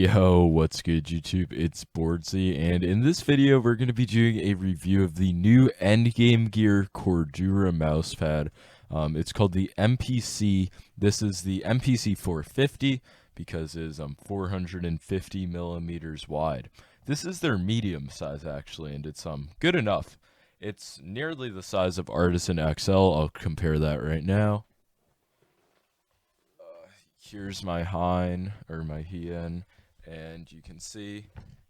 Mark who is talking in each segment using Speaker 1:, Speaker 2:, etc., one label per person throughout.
Speaker 1: Yo, what's good YouTube? It's Boardsy, and in this video we're going to be doing a review of the new Endgame Gear cordura mousepad. It's called the MPC. This is the MPC450 because it is 450 millimeters wide. This is their medium size actually, and it's good enough. It's nearly the size of Artisan XL. I'll compare that right now. Here's my Hein, or my Hien, and you can see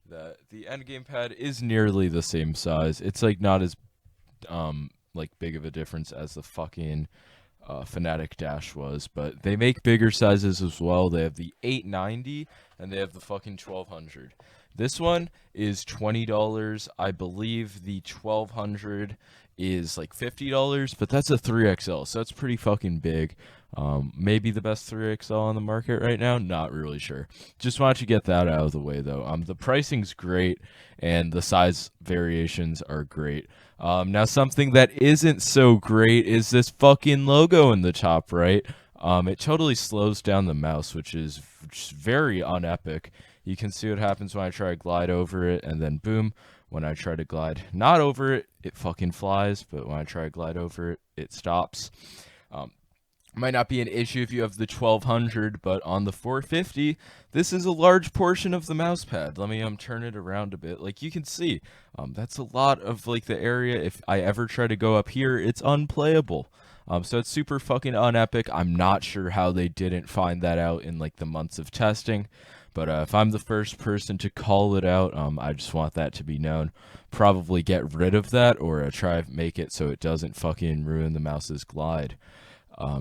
Speaker 1: that the endgame pad is nearly the same size. It's like not as like big of a difference as the fucking Fnatic Dash was, but they make bigger sizes as well. They have the 890 and they have the fucking 1200. This one is $20. I believe the 1200 is like $50, but that's a 3XL, so that's pretty fucking big. Maybe the best 3XL on the market right now, not really sure. Just wanted to get that out of the way though. The pricing's great and the size variations are great. Now something that isn't so great is this fucking logo in the top right. It totally slows down the mouse, which is very unepic. You can see what happens when I try to glide over it, and then boom, when I try to glide not over it, it fucking flies, but when I try to glide over it, it stops. Might not be an issue if you have the 1200, but on the 450, this is a large portion of the mouse pad. Let me turn it around a bit. Like you can see, that's a lot of like the area. If I ever try to go up here, it's unplayable. So it's super fucking unepic. I'm not sure how they didn't find that out in like the months of testing. But if I'm the first person to call it out, I just want that to be known. Probably get rid of that or try to make it so it doesn't fucking ruin the mouse's glide.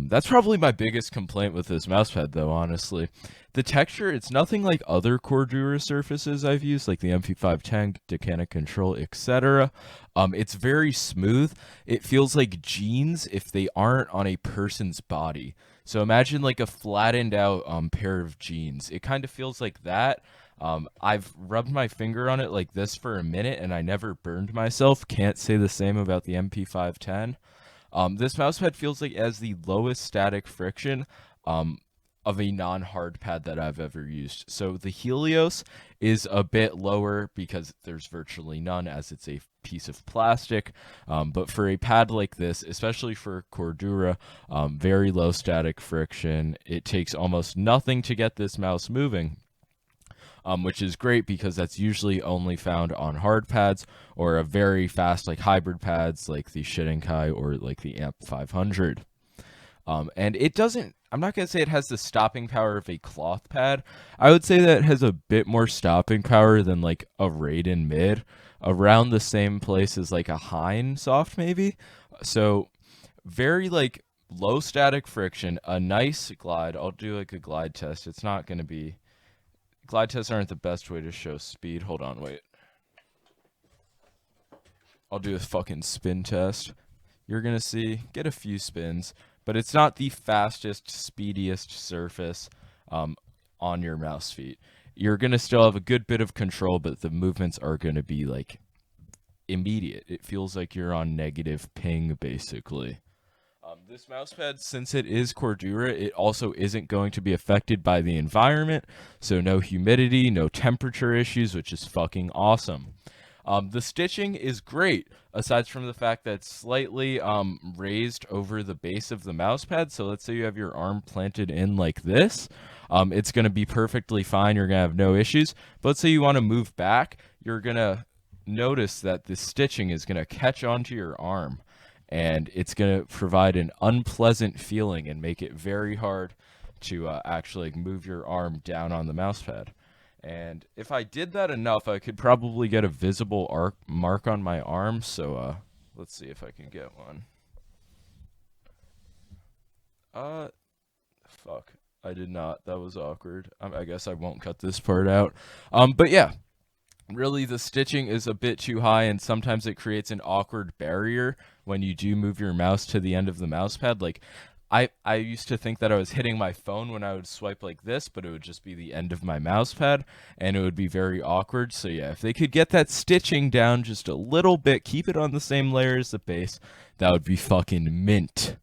Speaker 1: That's probably my biggest complaint with this mousepad though, honestly. The texture, it's nothing like other cordura surfaces I've used, like the MP510, Decana Control, etc. It's very smooth. It feels like jeans if they aren't on a person's body. So imagine like a flattened out pair of jeans. It kind of feels like that. I've rubbed my finger on it like this for a minute and I never burned myself. Can't say the same about the MP510. This mousepad feels like it has the lowest static friction of a non-hard pad that I've ever used. So the Helios is a bit lower because there's virtually none as it's a piece of plastic. But for a pad like this, especially for cordura, very low static friction. It takes almost nothing to get this mouse moving. Which is great because that's usually only found on hard pads or a very fast like hybrid pads like the Shidenkai or like the Amp 500. And it doesn't, I'm not going to say it has the stopping power of a cloth pad. I would say that it has a bit more stopping power than like a Raiden mid, around the same place as like a Hein soft maybe. So very like low static friction, a nice glide. I'll do like a glide test. It's not going to be... Glide tests aren't the best way to show speed. Hold on, wait. I'll do a fucking spin test. You're gonna see, get a few spins, but it's not the fastest, speediest surface on your mouse feet. You're gonna still have a good bit of control, but the movements are gonna be like immediate. It feels like you're on negative ping, basically. This mousepad, since it is cordura, it also isn't going to be affected by the environment, so no humidity, no temperature issues, which is fucking awesome. The stitching is great, aside from the fact that it's slightly raised over the base of the mousepad. So let's say you have your arm planted in like this. It's going to be perfectly fine. You're going to have no issues. But let's say you want to move back. You're going to notice that the stitching is going to catch onto your arm. And it's going to provide an unpleasant feeling and make it very hard to actually move your arm down on the mousepad. And if I did that enough, I could probably get a visible mark on my arm. So let's see if I can get one. Fuck. I did not. That was awkward. I guess I won't cut this part out. But yeah. Really, the stitching is a bit too high, and sometimes it creates an awkward barrier when you do move your mouse to the end of the mousepad. Like, I used to think that I was hitting my phone when I would swipe like this, but it would just be the end of my mousepad, and it would be very awkward. So yeah, if they could get that stitching down just a little bit, keep it on the same layer as the base, that would be fucking mint.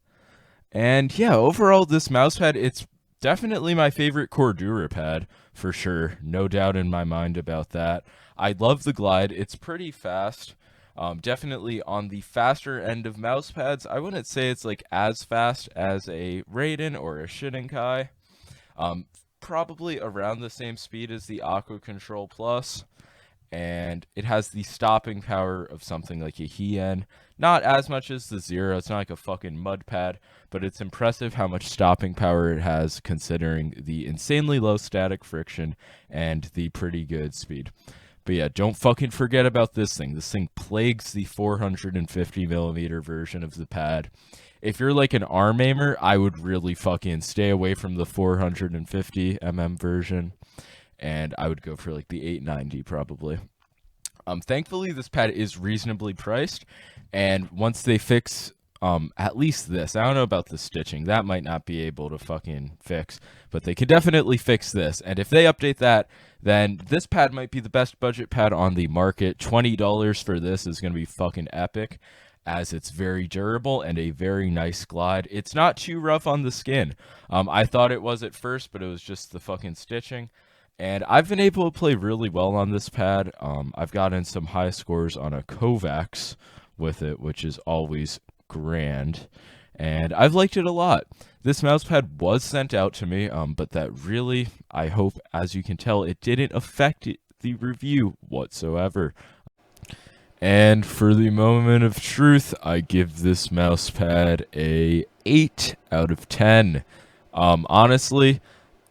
Speaker 1: And yeah, overall, this mousepad, it's definitely my favorite cordura pad for sure. No doubt in my mind about that. I love the glide. It's pretty fast. Definitely on the faster end of mouse pads. I wouldn't say it's like as fast as a Raiden or a Shinnenkai. Probably around the same speed as the Aqua Control Plus, and it has the stopping power of something like a Hien. Not as much as the Zero. It's not like a fucking mud pad, but it's impressive how much stopping power it has considering the insanely low static friction and the pretty good speed. But yeah, don't fucking forget about this thing. This thing plagues the 450mm version of the pad. If you're like an arm aimer, I would really fucking stay away from the 450mm version, and I would go for like the 890 probably. Thankfully, this pad is reasonably priced, and once they fix at least this, I don't know about the stitching, that might not be able to fucking fix, but they could definitely fix this, and if they update that, then this pad might be the best budget pad on the market. $20 for this is going to be fucking epic, as it's very durable and a very nice glide. It's not too rough on the skin. I thought it was at first, but it was just the fucking stitching. And I've been able to play really well on this pad. I've gotten some high scores on a Kovacs with it, which is always grand. And I've liked it a lot. This mousepad was sent out to me, but that really, I hope, as you can tell, it didn't affect the review whatsoever. And for the moment of truth, I give this mousepad a 8 out of 10. Honestly,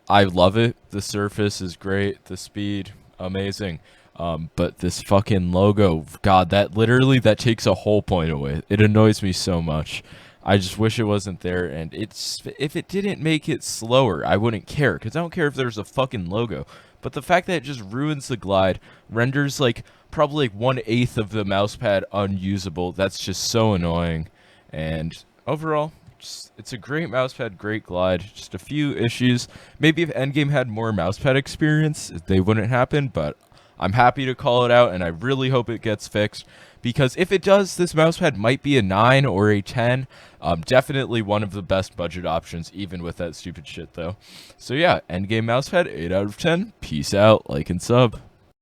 Speaker 1: I love it. The surface is great. The speed, amazing. But this fucking logo, God, that takes a whole point away. It annoys me so much. I just wish it wasn't there, and if it didn't make it slower, I wouldn't care, because I don't care if there's a fucking logo. But the fact that it just ruins the glide, renders like probably like 1/8 of the mousepad unusable, that's just so annoying. And overall, it's a great mousepad, great glide, just a few issues. Maybe if Endgame had more mousepad experience, they wouldn't happen, but I'm happy to call it out, and I really hope it gets fixed, because if it does, this mousepad might be a 9 or a 10. Definitely one of the best budget options, even with that stupid shit, though. So yeah, Endgame mousepad, 8 out of 10. Peace out, like and sub.